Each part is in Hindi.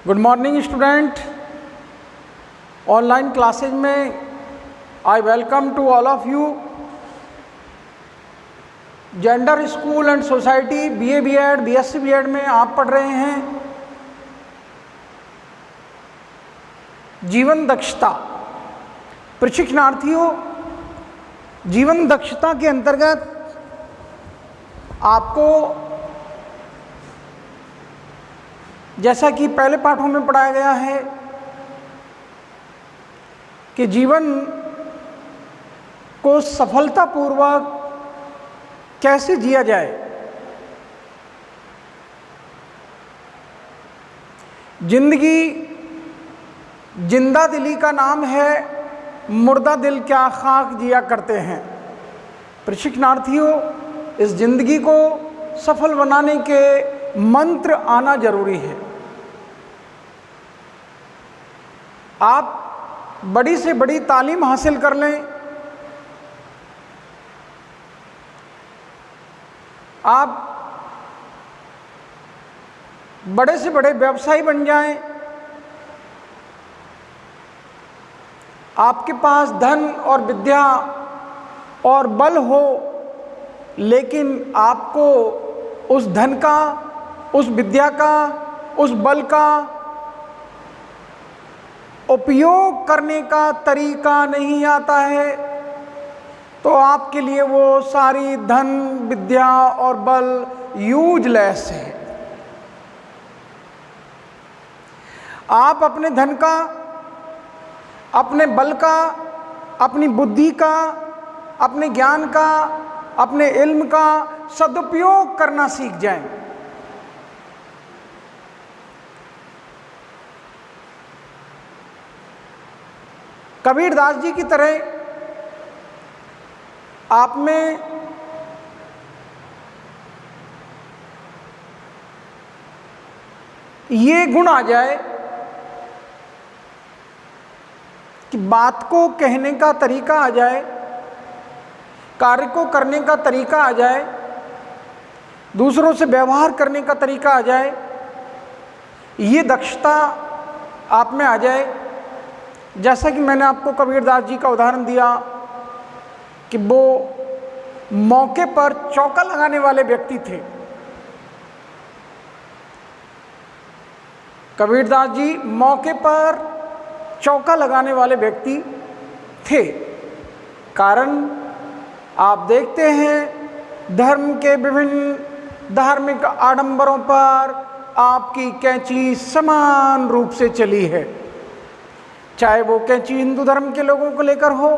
Good morning student. Online classes में I welcome to all of you. Gender school and society BA B.Ed BSc B.Ed में आप पढ़ रहे हैं जीवन दक्षता। प्रशिक्षणार्थियों, जीवन दक्षता के अंतर्गत आपको जैसा कि पहले पाठों में पढ़ाया गया है कि जीवन को सफलतापूर्वक कैसे जिया जाए। जिंदगी जिंदा दिली का नाम है, मुर्दा दिल क्या खाक जिया करते हैं। प्रशिक्षणार्थियों, इस जिंदगी को सफल बनाने के मंत्र आना जरूरी है। आप बड़ी से बड़ी तालीम हासिल कर लें, आप बड़े से बड़े व्यवसायी बन जाएं, आपके पास धन और विद्या और बल हो, लेकिन आपको उस धन का, उस विद्या का, उस बल का उपयोग करने का तरीका नहीं आता है, तो आपके लिए वो सारी धन, विद्या और बल यूजलेस है। आप अपने धन का, अपने बल का, अपनी बुद्धि का, अपने ज्ञान का, अपने इल्म का सदुपयोग करना सीख जाएं। कबीरदास जी की तरह आप में ये गुण आ जाए कि बात को कहने का तरीका आ जाए, कार्य को करने का तरीका आ जाए, दूसरों से व्यवहार करने का तरीका आ जाए, ये दक्षता आप में आ जाए। जैसा कि मैंने आपको कबीरदास जी का उदाहरण दिया कि वो मौके पर चौका लगाने वाले व्यक्ति थे। कबीरदास जी मौके पर चौका लगाने वाले व्यक्ति थे। कारण आप देखते हैं धर्म के विभिन्न धार्मिक आडंबरों पर आपकी कैंची समान रूप से चली है। चाहे वो कैंची हिंदू धर्म के लोगों को लेकर हो,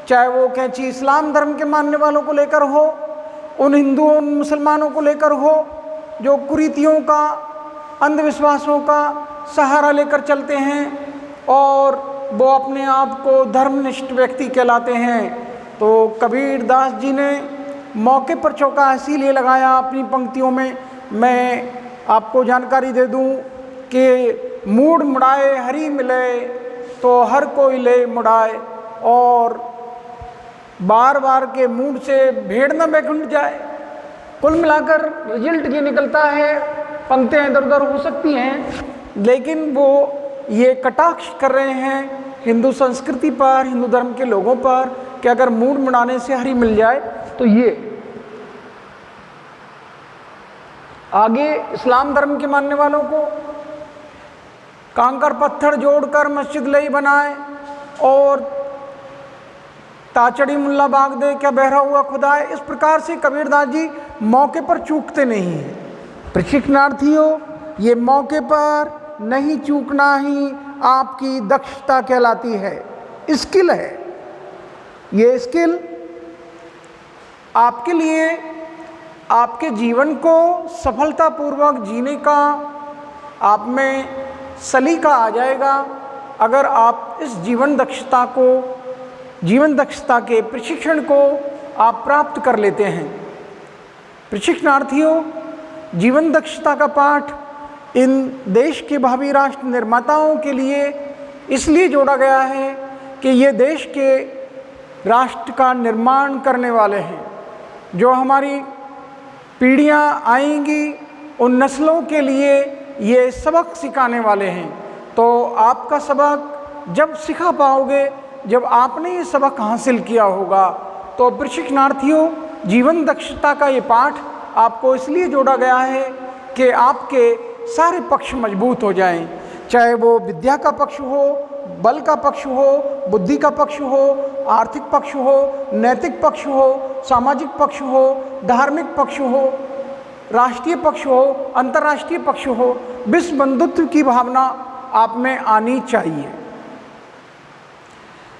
चाहे वो कैंची इस्लाम धर्म के मानने वालों को लेकर हो, उन हिंदुओं मुसलमानों को लेकर हो जो कुरीतियों का, अंधविश्वासों का सहारा लेकर चलते हैं और वो अपने आप को धर्मनिष्ठ व्यक्ति कहलाते हैं। तो कबीरदास जी ने मौके पर चौका इसीलिए लगाया अपनी पंक्तियों में। मैं आपको जानकारी दे दूं कि मूड मुड़ाए हरि मिले तो हर कोई ले मुड़ाए, और बार बार के मूड से भेड़ न बैकुंठ जाए। कुल मिलाकर रिजल्ट ये निकलता है, पंक्तियाँ इधर उधर हो सकती हैं, लेकिन वो ये कटाक्ष कर रहे हैं हिंदू संस्कृति पर, हिंदू धर्म के लोगों पर कि अगर मूड मुड़ाने से हरि मिल जाए तो ये। आगे इस्लाम धर्म के मानने वालों को कांकर पत्थर जोड़कर मस्जिद लई बनाए और ताचड़ी मुल्ला बाग दे क्या बहरा हुआ खुदा है। इस प्रकार से कबीरदास जी मौके पर चूकते नहीं हैं। प्रशिक्षणार्थियों, ये मौके पर नहीं चूकना ही आपकी दक्षता कहलाती है, स्किल है। ये स्किल आपके लिए आपके जीवन को सफलतापूर्वक जीने का आप में सलीका आ जाएगा अगर आप इस जीवन दक्षता के प्रशिक्षण को आप प्राप्त कर लेते हैं। प्रशिक्षणार्थियों, जीवन दक्षता का पाठ इन देश के भावी राष्ट्र निर्माताओं के लिए इसलिए जोड़ा गया है कि ये देश के राष्ट्र का निर्माण करने वाले हैं। जो हमारी पीढ़ियाँ आएंगी उन नस्लों के लिए ये सबक सिखाने वाले हैं। तो आपका सबक जब सिखा पाओगे, जब आपने ये सबक हासिल किया होगा। तो प्रशिक्षणार्थियों, जीवन दक्षता का ये पाठ आपको इसलिए जोड़ा गया है कि आपके सारे पक्ष मजबूत हो जाएं, चाहे वो विद्या का पक्ष हो, बल का पक्ष हो, बुद्धि का पक्ष हो, आर्थिक पक्ष हो, नैतिक पक्ष हो, सामाजिक पक्ष हो, धार्मिक पक्ष हो, राष्ट्रीय पक्ष हो, अंतर्राष्ट्रीय पक्ष हो। विश्व बंधुत्व की भावना आप में आनी चाहिए।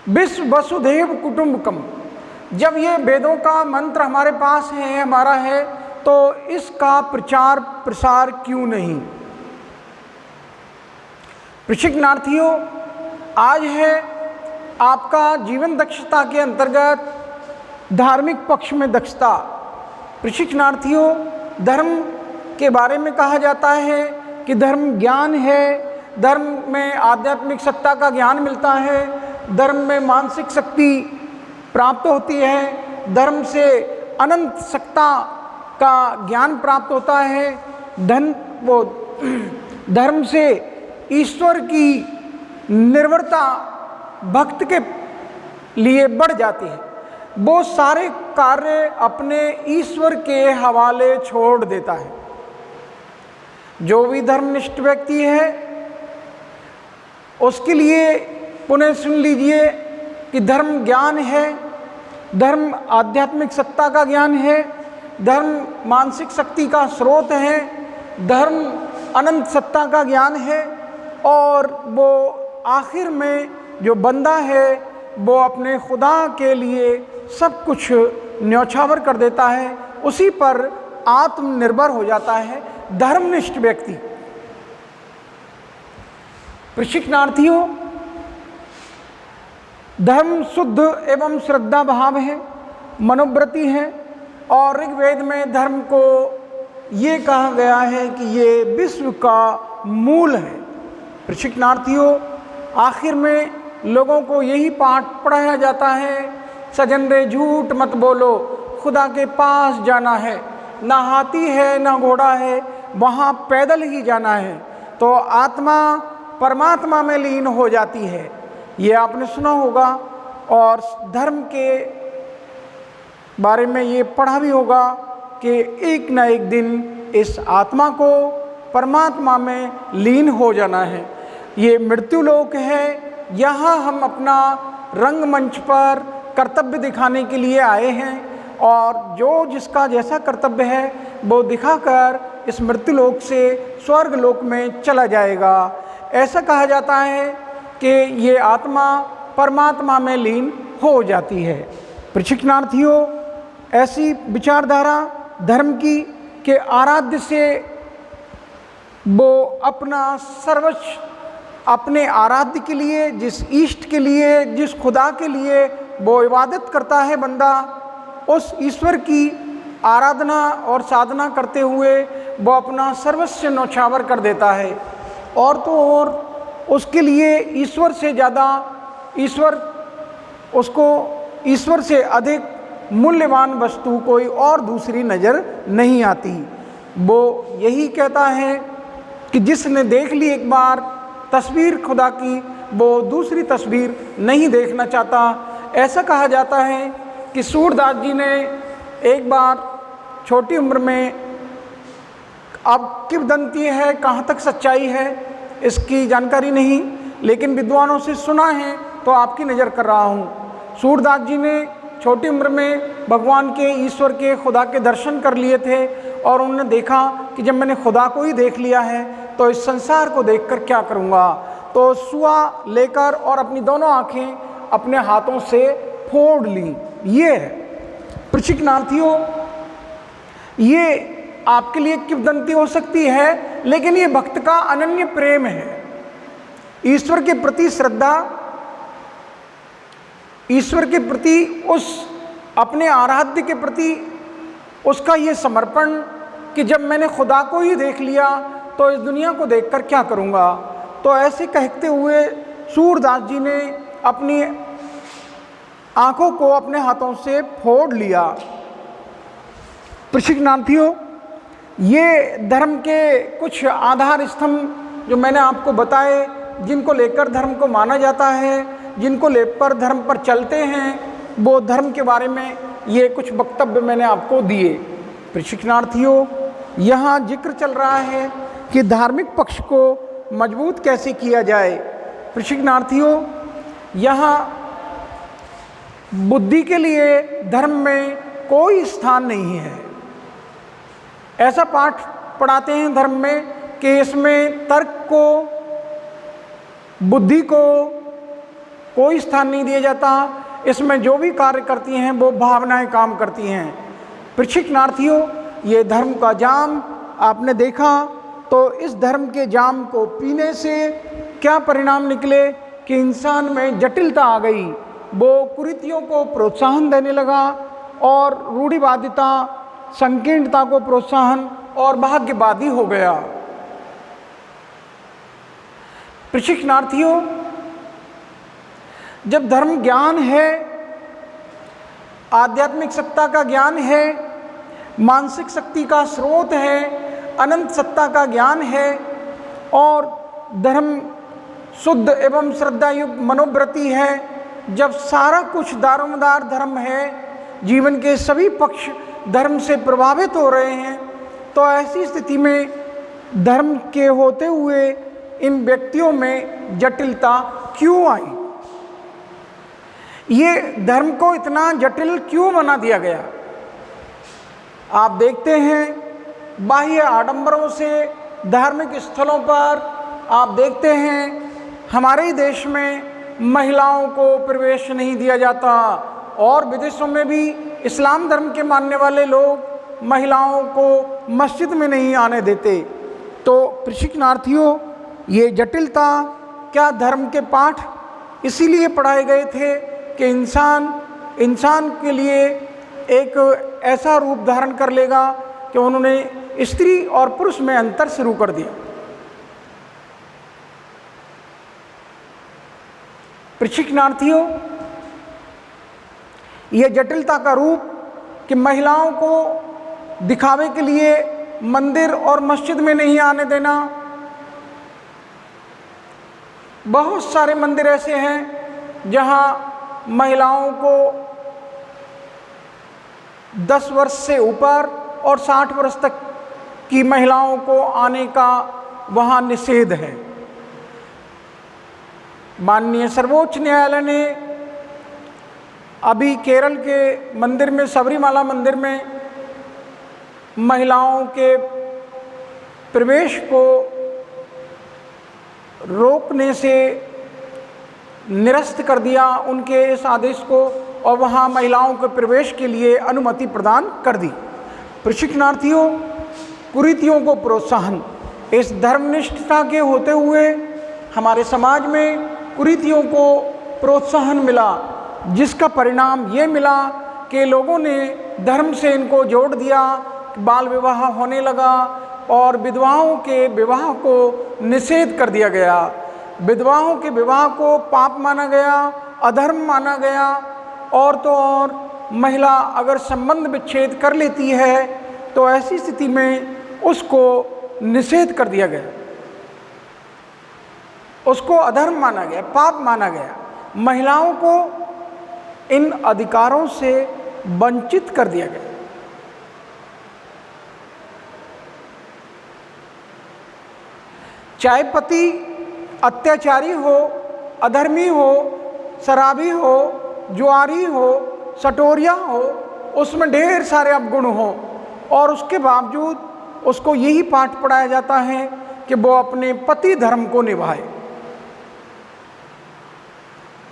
विश्व वसुधैव कुटुंबकम, जब ये वेदों का मंत्र हमारे पास है, हमारा है, तो इसका प्रचार प्रसार क्यों नहीं। प्रशिक्षणार्थियों, आज है आपका जीवन दक्षता के अंतर्गत धार्मिक पक्ष में दक्षता। प्रशिक्षणार्थियों, धर्म के बारे में कहा जाता है कि धर्म ज्ञान है, धर्म में आध्यात्मिक सत्ता का ज्ञान मिलता है, धर्म में मानसिक शक्ति प्राप्त होती है, धर्म से अनंत सत्ता का ज्ञान प्राप्त होता है, धर्म से ईश्वर की निर्भरता भक्त के लिए बढ़ जाती है। वो सारे कार्य अपने ईश्वर के हवाले छोड़ देता है। जो भी धर्मनिष्ठ व्यक्ति है उसके लिए पुनः सुन लीजिए कि धर्म ज्ञान है, धर्म आध्यात्मिक सत्ता का ज्ञान है, धर्म मानसिक शक्ति का स्रोत है, धर्म अनंत सत्ता का ज्ञान है, और वो आखिर में जो बंदा है वो अपने खुदा के लिए सब कुछ न्यौछावर कर देता है, उसी पर आत्मनिर्भर हो जाता है धर्मनिष्ठ व्यक्ति। प्रशिक्षणार्थियों, धर्म शुद्ध एवं श्रद्धा भाव है, मनोवृत्ति है, और ऋग्वेद में धर्म को ये कहा गया है कि ये विश्व का मूल है। प्रशिक्षणार्थियों, आखिर में लोगों को यही पाठ पढ़ाया जाता है, सजन रे झूठ मत बोलो, खुदा के पास जाना है, ना हाथी है ना घोड़ा है, वहाँ पैदल ही जाना है। तो आत्मा परमात्मा में लीन हो जाती है, ये आपने सुना होगा, और धर्म के बारे में ये पढ़ा भी होगा कि एक न एक दिन इस आत्मा को परमात्मा में लीन हो जाना है। ये मृत्यु लोक है, यहाँ हम अपना रंगमंच पर कर्तव्य दिखाने के लिए आए हैं, और जो जिसका जैसा कर्तव्य है वो दिखाकर इस मृत्यु लोक से स्वर्ग लोक में चला जाएगा। ऐसा कहा जाता है कि ये आत्मा परमात्मा में लीन हो जाती है। प्रशिक्षणार्थियों, ऐसी विचारधारा धर्म की के आराध्य से वो अपना सर्वस्व अपने आराध्य के लिए, जिस इष्ट के लिए, जिस खुदा के लिए वो इबादत करता है बंदा, उस ईश्वर की आराधना और साधना करते हुए वो अपना सर्वस्व न्यौछावर कर देता है। और तो और उसके लिए ईश्वर से ज़्यादा, ईश्वर से अधिक मूल्यवान वस्तु कोई और दूसरी नज़र नहीं आती। वो यही कहता है कि जिसने देख ली एक बार तस्वीर खुदा की, वो दूसरी तस्वीर नहीं देखना चाहता। ऐसा कहा जाता है कि सूरदास जी ने एक बार छोटी उम्र में, अब किंवदंती है, कहाँ तक सच्चाई है इसकी जानकारी नहीं, लेकिन विद्वानों से सुना है तो आपकी नज़र कर रहा हूँ। सूरदास जी ने छोटी उम्र में भगवान के, ईश्वर के, खुदा के दर्शन कर लिए थे, और उन्होंने देखा कि जब मैंने खुदा को ही देख लिया है तो इस संसार को देखकर क्या करूँगा। तो सुआ लेकर और अपनी दोनों आँखें अपने हाथों से फोड़ ली। ये प्रशिक्षणार्थियों, ये आपके लिए किंवदंती हो सकती है, लेकिन ये भक्त का अनन्य प्रेम है। ईश्वर के प्रति श्रद्धा, ईश्वर के प्रति, उस अपने आराध्य के प्रति उसका ये समर्पण कि जब मैंने खुदा को ही देख लिया तो इस दुनिया को देखकर क्या करूँगा। तो ऐसे कहते हुए सूरदास जी ने अपनी आँखों को अपने हाथों से फोड़ लिया। प्रशिक्षणार्थियों, ये धर्म के कुछ आधार स्तंभ जो मैंने आपको बताए, जिनको लेकर धर्म को माना जाता है, जिनको लेकर धर्म पर चलते हैं, वो धर्म के बारे में ये कुछ वक्तव्य मैंने आपको दिए। प्रशिक्षणार्थियों, यहाँ जिक्र चल रहा है कि धार्मिक पक्ष को मजबूत कैसे किया जाए। प्रशिक्षणार्थियों, यहाँ बुद्धि के लिए धर्म में कोई स्थान नहीं है। ऐसा पाठ पढ़ाते हैं धर्म में कि इसमें तर्क को, बुद्धि को कोई स्थान नहीं दिया जाता। इसमें जो भी कार्य करती हैं वो भावनाएं काम करती हैं। प्रशिक्षणार्थियों, ये धर्म का जाम आपने देखा, तो इस धर्म के जाम को पीने से क्या परिणाम निकले कि इंसान में जटिलता आ गई। वो कुरीतियों को प्रोत्साहन देने लगा और रूढ़िवादिता, संकीर्णता को प्रोत्साहन और भाग्यवादी हो गया। प्रशिक्षणार्थियों, जब धर्म ज्ञान है, आध्यात्मिक सत्ता का ज्ञान है, मानसिक शक्ति का स्रोत है, अनंत सत्ता का ज्ञान है और धर्म शुद्ध एवं श्रद्धायुक्त मनोवृत्ति है, जब सारा कुछ दारोमदार धर्म है, जीवन के सभी पक्ष धर्म से प्रभावित हो रहे हैं, तो ऐसी स्थिति में धर्म के होते हुए इन व्यक्तियों में जटिलता क्यों आई? ये धर्म को इतना जटिल क्यों बना दिया गया? आप देखते हैं बाह्य आडंबरों से धार्मिक स्थलों पर आप देखते हैं हमारे ही देश में महिलाओं को प्रवेश नहीं दिया जाता और विदेशों में भी इस्लाम धर्म के मानने वाले लोग महिलाओं को मस्जिद में नहीं आने देते। तो प्रशिक्षणार्थियों, ये जटिलता क्या धर्म के पाठ इसीलिए पढ़ाए गए थे कि इंसान के लिए एक ऐसा रूप धारण कर लेगा कि उन्होंने स्त्री और पुरुष में अंतर शुरू कर दिया। प्रशिक्षणार्थियों, यह जटिलता का रूप कि महिलाओं को दिखावे के लिए मंदिर और मस्जिद में नहीं आने देना। बहुत सारे मंदिर ऐसे हैं जहां महिलाओं को 10 वर्ष से ऊपर और 60 वर्ष तक की महिलाओं को आने का वहां निषेध है। माननीय सर्वोच्च न्यायालय ने अभी केरल के मंदिर में, सबरीमाला मंदिर में महिलाओं के प्रवेश को रोकने से निरस्त कर दिया उनके इस आदेश को और वहां महिलाओं के प्रवेश के लिए अनुमति प्रदान कर दी। प्रशिक्षणार्थियों, कुरीतियों को प्रोत्साहन, इस धर्मनिष्ठता के होते हुए हमारे समाज में कुरीतियों को प्रोत्साहन मिला, जिसका परिणाम ये मिला कि लोगों ने धर्म से इनको जोड़ दिया, बाल विवाह होने लगा और विधवाओं के विवाह को निषेध कर दिया गया। विधवाओं के विवाह को पाप माना गया, अधर्म माना गया और तो और महिला अगर संबंध विच्छेद कर लेती है तो ऐसी स्थिति में उसको निषेध कर दिया गया, उसको अधर्म माना गया, पाप माना गया। महिलाओं को इन अधिकारों से वंचित कर दिया गया। चाहे पति अत्याचारी हो, अधर्मी हो, शराबी हो, जुआरी हो, सटोरिया हो, उसमें ढेर सारे अवगुण हो और उसके बावजूद उसको यही पाठ पढ़ाया जाता है कि वो अपने पति धर्म को निभाए।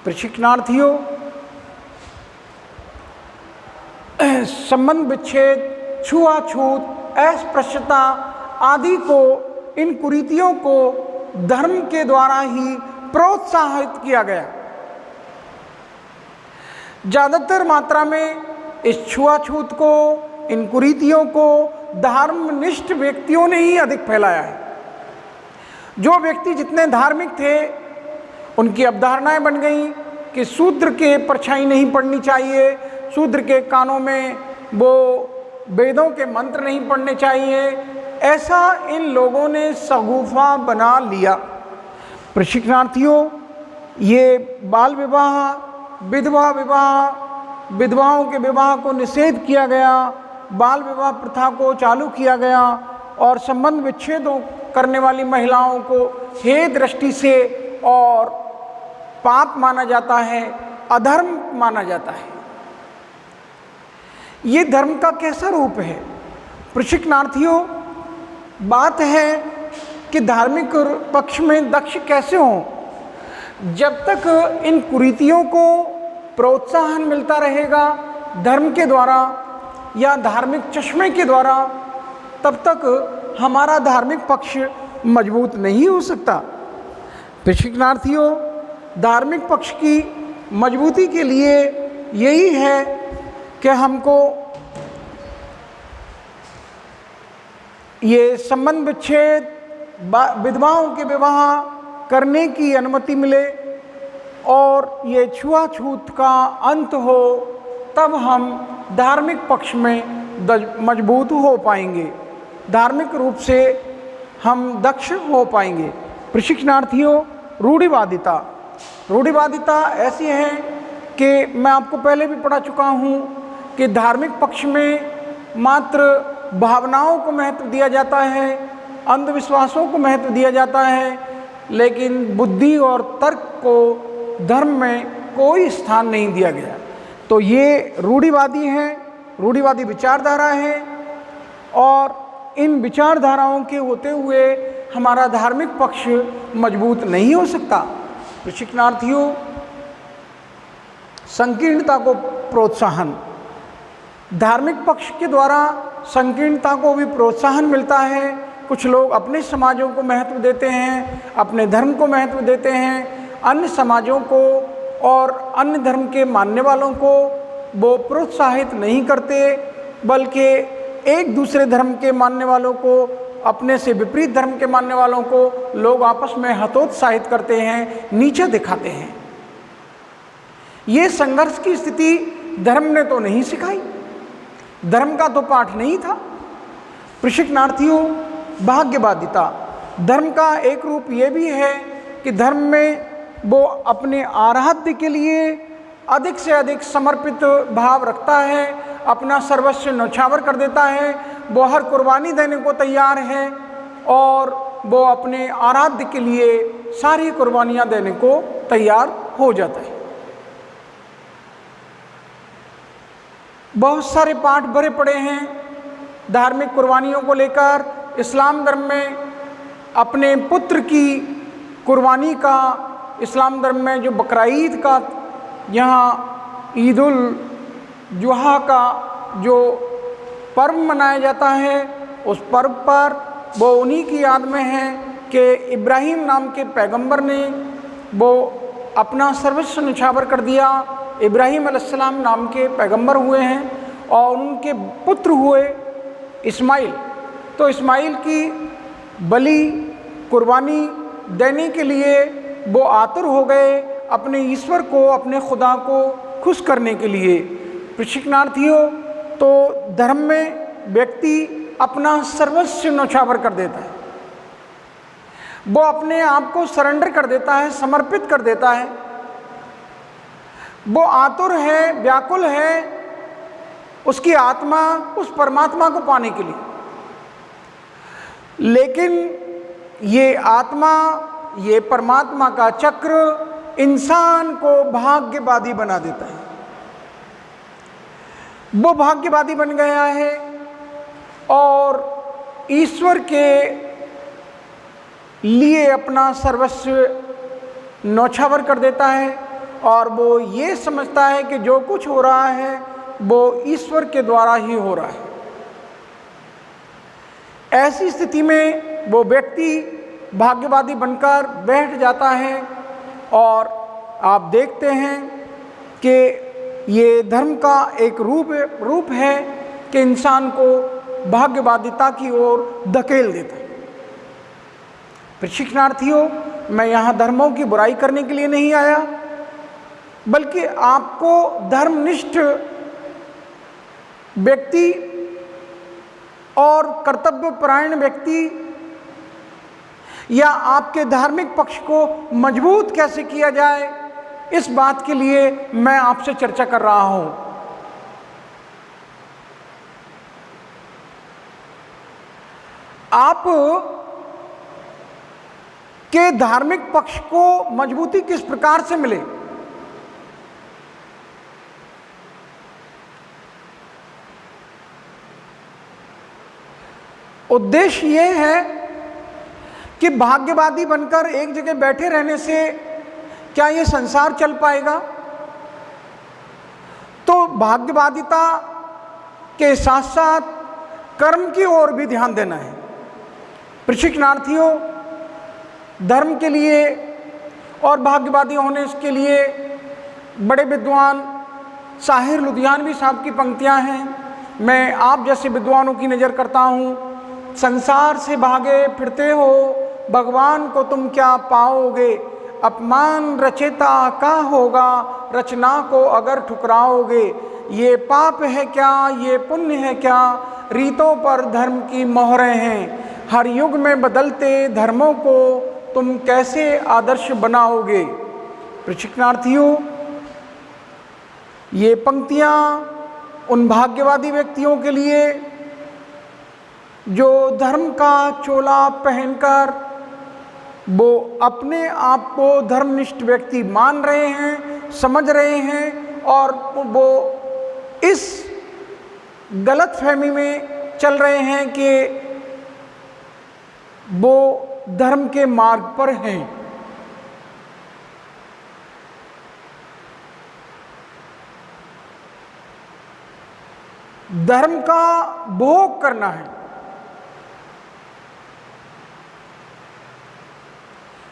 प्रशिक्षणार्थियों, संबंध विच्छेद, छुआछूत, अस्पृश्यता आदि को, इन कुरीतियों को धर्म के द्वारा ही प्रोत्साहित किया गया। ज़्यादातर मात्रा में इस छुआछूत को, इन कुरीतियों को धर्मनिष्ठ व्यक्तियों ने ही अधिक फैलाया है। जो व्यक्ति जितने धार्मिक थे उनकी अवधारणाएं बन गई कि शूद्र के परछाई नहीं पड़नी चाहिए, शूद्र के कानों में वो वेदों के मंत्र नहीं पढ़ने चाहिए, ऐसा इन लोगों ने शगुफा बना लिया। प्रशिक्षणार्थियों, ये बाल विवाह, विधवा विवाह, विधवाओं के विवाह को निषेध किया गया, बाल विवाह प्रथा को चालू किया गया और संबंध विच्छेदों करने वाली महिलाओं को हे दृष्टि से और पाप माना जाता है, अधर्म माना जाता है। ये धर्म का कैसा रूप है? प्रशिक्षणार्थियों, बात है कि धार्मिक पक्ष में दक्ष कैसे हों? जब तक इन कुरीतियों को प्रोत्साहन मिलता रहेगा धर्म के द्वारा या धार्मिक चश्मे के द्वारा, तब तक हमारा धार्मिक पक्ष मजबूत नहीं हो सकता। प्रशिक्षणार्थियों, धार्मिक पक्ष की मजबूती के लिए यही है कि हमको ये संबंध विच्छेद, विधवाओं के विवाह करने की अनुमति मिले और ये छुआछूत का अंत हो, तब हम धार्मिक पक्ष में मजबूत हो पाएंगे, धार्मिक रूप से हम दक्ष हो पाएंगे। प्रशिक्षणार्थियों, रूढ़िवादिता, रूढ़िवादिता ऐसी है कि मैं आपको पहले भी पढ़ा चुका हूँ कि धार्मिक पक्ष में मात्र भावनाओं को महत्व दिया जाता है, अंधविश्वासों को महत्व दिया जाता है, लेकिन बुद्धि और तर्क को धर्म में कोई स्थान नहीं दिया गया। तो ये रूढ़िवादी है, रूढ़िवादी विचारधारा है और इन विचारधाराओं के होते हुए हमारा धार्मिक पक्ष मजबूत नहीं हो सकता। प्रशिक्षणार्थियों, संकीर्णता को प्रोत्साहन, धार्मिक पक्ष के द्वारा संकीर्णता को भी प्रोत्साहन मिलता है। कुछ लोग अपने समाजों को महत्व देते हैं, अपने धर्म को महत्व देते हैं, अन्य समाजों को और अन्य धर्म के मानने वालों को वो प्रोत्साहित नहीं करते, बल्कि एक दूसरे धर्म के मानने वालों को, अपने से विपरीत धर्म के मानने वालों को लोग आपस में हतोत्साहित करते हैं, नीचे दिखाते हैं। ये संघर्ष की स्थिति धर्म ने तो नहीं सिखाई, धर्म का तो पाठ नहीं था। प्रशिक्षणार्थियों, भाग्यवादिता, धर्म का एक रूप ये भी है कि धर्म में वो अपने आराध्य के लिए अधिक से अधिक समर्पित भाव रखता है, अपना सर्वस्व न्यौछावर कर देता है, वो हर कुर्बानी देने को तैयार है और वो अपने आराध्य के लिए सारी कुर्बानियाँ देने को तैयार हो जाता है। बहुत सारे पाठ भरे पड़े हैं धार्मिक कुर्बानियों को लेकर। इस्लाम धर्म में अपने पुत्र की कुर्बानी का, इस्लाम धर्म में जो बकरा ईद का, यहाँ ईद उल जुहा का जो पर्व मनाया जाता है, उस पर्व पर वो उन्हीं की याद में है कि इब्राहिम नाम के पैगंबर ने वो अपना सर्वस्व न्यौछावर कर दिया। इब्राहिम अलैहिस्सलाम नाम के पैगंबर हुए हैं और उनके पुत्र हुए इस्माइल। तो इस्माइल की बलि कुर्बानी देने के लिए वो आतुर हो गए अपने ईश्वर को, अपने खुदा को खुश करने के लिए। प्रशिक्षणार्थियों, तो धर्म में व्यक्ति अपना सर्वस्व न्यौछावर कर देता है, वो अपने आप को सरेंडर कर देता है, समर्पित कर देता है। वो आतुर है, व्याकुल है उसकी आत्मा उस परमात्मा को पाने के लिए, लेकिन ये आत्मा, ये परमात्मा का चक्र इंसान को भाग्यवादी बना देता है। वो भाग्यवादी बन गया है और ईश्वर के लिए अपना सर्वस्व न्यौछावर कर देता है और वो ये समझता है कि जो कुछ हो रहा है वो ईश्वर के द्वारा ही हो रहा है। ऐसी स्थिति में वो व्यक्ति भाग्यवादी बनकर बैठ जाता है और आप देखते हैं कि ये धर्म का एक रूप है कि इंसान को भाग्यवादिता की ओर धकेल देता है। प्रशिक्षणार्थियों, मैं यहाँ धर्मों की बुराई करने के लिए नहीं आया, बल्कि आपको धर्मनिष्ठ व्यक्ति और कर्तव्यपरायण व्यक्ति या आपके धार्मिक पक्ष को मजबूत कैसे किया जाए, इस बात के लिए मैं आपसे चर्चा कर रहा हूं। आप के धार्मिक पक्ष को मजबूती किस प्रकार से मिले? उद्देश्य यह है कि भाग्यवादी बनकर एक जगह बैठे रहने से क्या यह संसार चल पाएगा? तो भाग्यवादिता के साथ साथ कर्म की ओर भी ध्यान देना है। प्रशिक्षणार्थियों, धर्म के लिए और भाग्यवादी होने के लिए बड़े विद्वान साहिर लुधियानवी साहब की पंक्तियां हैं। मैं आप जैसे विद्वानों की नज़र करता हूँ। संसार से भागे फिरते हो, भगवान को तुम क्या पाओगे? अपमान रचेता का होगा, रचना को अगर ठुकराओगे। ये पाप है क्या, ये पुण्य है क्या, रीतों पर धर्म की मोहरें हैं। हर युग में बदलते धर्मों को तुम कैसे आदर्श बनाओगे? प्रशिक्षणार्थियों, ये पंक्तियां उन भाग्यवादी व्यक्तियों के लिए जो धर्म का चोला पहनकर वो अपने आप को धर्मनिष्ठ व्यक्ति मान रहे हैं, समझ रहे हैं और वो इस गलतफहमी में चल रहे हैं कि वो धर्म के मार्ग पर हैं। धर्म का भोग करना है,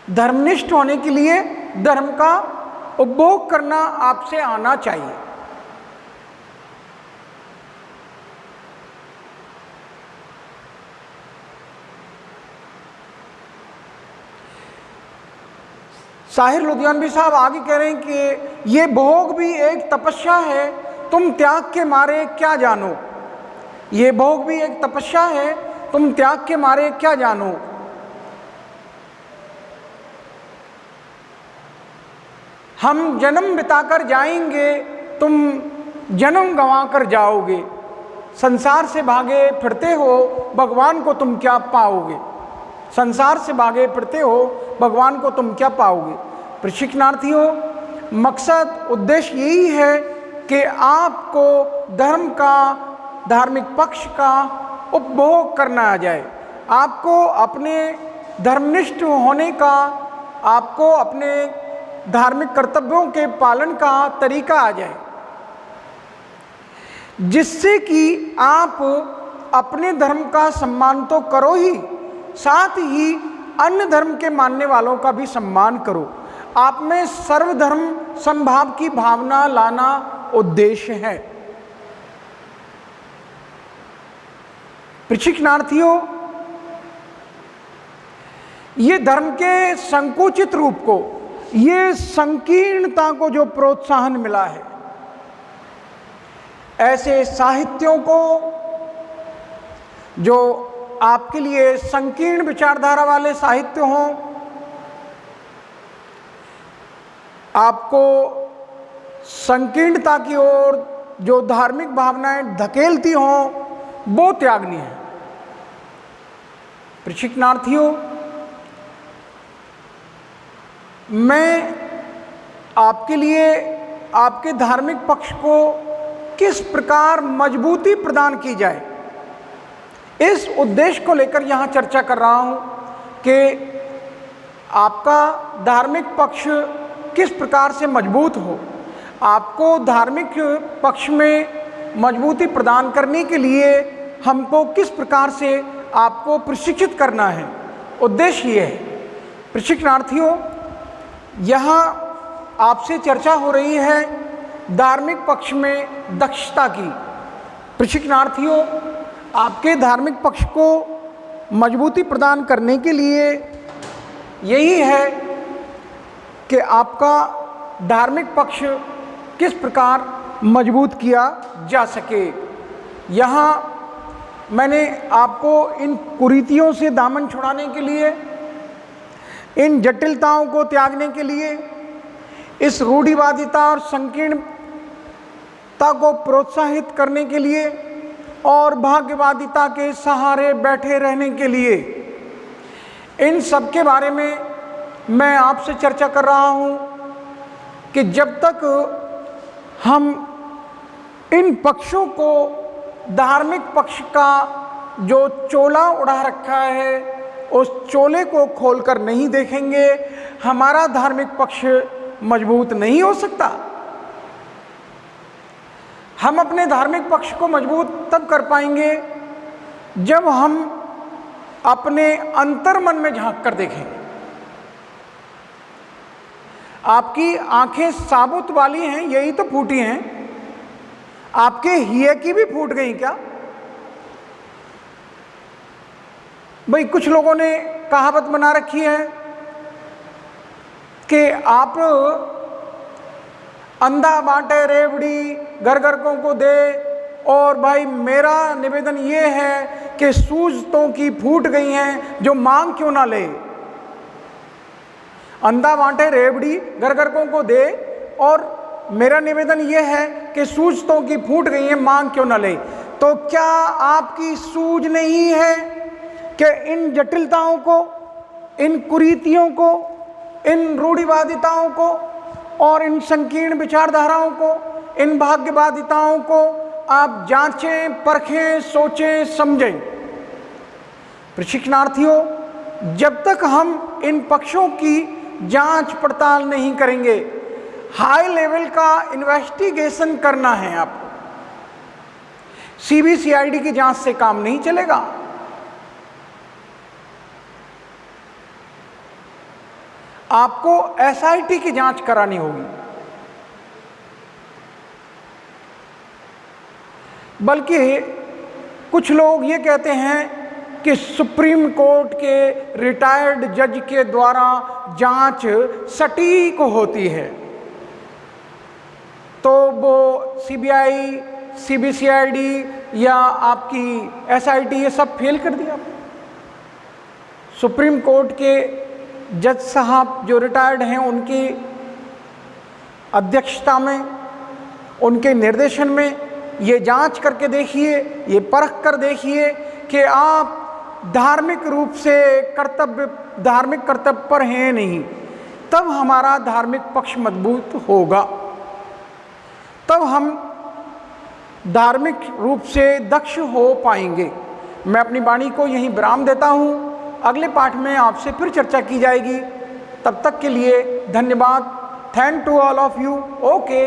धर्मनिष्ठ होने के लिए धर्म का उपभोग करना आपसे आना चाहिए। साहिर लुधियानवी साहब आगे कह रहे हैं कि ये भोग भी एक तपस्या है, तुम त्याग के मारे क्या जानो। ये भोग भी एक तपस्या है, तुम त्याग के मारे क्या जानो। हम जन्म बिताकर जाएंगे, तुम जन्म गंवा कर जाओगे। संसार से भागे फिरते हो, भगवान को तुम क्या पाओगे। संसार से भागे फिरते हो, भगवान को तुम क्या पाओगे। प्रशिक्षणार्थियों, मकसद उद्देश्य यही है कि आपको धर्म का, धार्मिक पक्ष का उपभोग करना आ जाए। आपको अपने धर्मनिष्ठ होने का, आपको अपने धार्मिक कर्तव्यों के पालन का तरीका आ जाए, जिससे कि आप अपने धर्म का सम्मान तो करो ही, साथ ही अन्य धर्म के मानने वालों का भी सम्मान करो। आप में सर्वधर्म समभाव की भावना लाना उद्देश्य है। प्रशिक्षणार्थियों, ये धर्म के संकुचित रूप को, ये संकीर्णता को जो प्रोत्साहन मिला है, ऐसे साहित्यों को जो आपके लिए संकीर्ण विचारधारा वाले साहित्य हों, आपको संकीर्णता की ओर जो धार्मिक भावनाएं धकेलती हों, वो त्यागनी है। प्रशिक्षणार्थियों, मैं आपके लिए आपके धार्मिक पक्ष को किस प्रकार मजबूती प्रदान की जाए, इस उद्देश्य को लेकर यहाँ चर्चा कर रहा हूँ कि आपका धार्मिक पक्ष किस प्रकार से मजबूत हो। आपको धार्मिक पक्ष में मजबूती प्रदान करने के लिए हमको किस प्रकार से आपको प्रशिक्षित करना है, उद्देश्य ये है। प्रशिक्षणार्थियों, यहाँ आपसे चर्चा हो रही है धार्मिक पक्ष में दक्षता की। प्रशिक्षणार्थियों, आपके धार्मिक पक्ष को मजबूती प्रदान करने के लिए यही है कि आपका धार्मिक पक्ष किस प्रकार मजबूत किया जा सके। यहाँ मैंने आपको इन कुरीतियों से दामन छुड़ाने के लिए, इन जटिलताओं को त्यागने के लिए, इस रूढ़िवादिता और संकीर्णता को प्रोत्साहित करने के लिए और भाग्यवादिता के सहारे बैठे रहने के लिए, इन सब के बारे में मैं आपसे चर्चा कर रहा हूं कि जब तक हम इन पक्षों को, धार्मिक पक्ष का जो चोला उड़ा रखा है, उस चोले को खोलकर नहीं देखेंगे, हमारा धार्मिक पक्ष मजबूत नहीं हो सकता। हम अपने धार्मिक पक्ष को मजबूत तब कर पाएंगे जब हम अपने अंतर्मन में झांक कर देखेंगे। आपकी आंखें साबुत वाली हैं, यही तो फूटी हैं। आपके हिये की भी फूट गई क्या? भाई कुछ लोगों ने कहावत बना रखी है कि आप अंधा बांटे रेवड़ी घर घरकों को दे, और भाई मेरा निवेदन ये है कि सूजतों की फूट गई हैं जो मांग क्यों ना ले। अंधा बांटे रेवड़ी घर घरकों को दे, और मेरा निवेदन यह है कि सूजतों की फूट गई है, मांग क्यों ना ले। तो क्या आपकी सूझ नहीं है कि इन जटिलताओं को, इन कुरीतियों को, इन रूढ़िवादिताओं को और इन संकीर्ण विचारधाराओं को, इन भाग्यवादिताओं को आप जांचें, परखें, सोचें, समझें। प्रशिक्षणार्थियों, जब तक हम इन पक्षों की जांच पड़ताल नहीं करेंगे, हाई लेवल का इन्वेस्टिगेशन करना है आपको, सीबीसीआईडी की जांच से काम नहीं चलेगा। आपको एसआईटी की जांच करानी होगी। बल्कि कुछ लोग ये कहते हैं कि सुप्रीम कोर्ट के रिटायर्ड जज के द्वारा जांच सटीक होती है, तो वो सीबीआई, सीबीसीआईडी या आपकी एसआईटी ये सब फेल कर दिया। सुप्रीम कोर्ट के जज साहब जो रिटायर्ड हैं, उनकी अध्यक्षता में, उनके निर्देशन में ये जांच करके देखिए, ये परख कर देखिए कि आप धार्मिक रूप से धार्मिक कर्तव्य पर हैं नहीं, तब हमारा धार्मिक पक्ष मजबूत होगा, तब हम धार्मिक रूप से दक्ष हो पाएंगे। मैं अपनी वाणी को यहीं विराम देता हूँ। अगले पाठ में आपसे फिर चर्चा की जाएगी। तब तक के लिए धन्यवाद। Thank to all of you. Okay.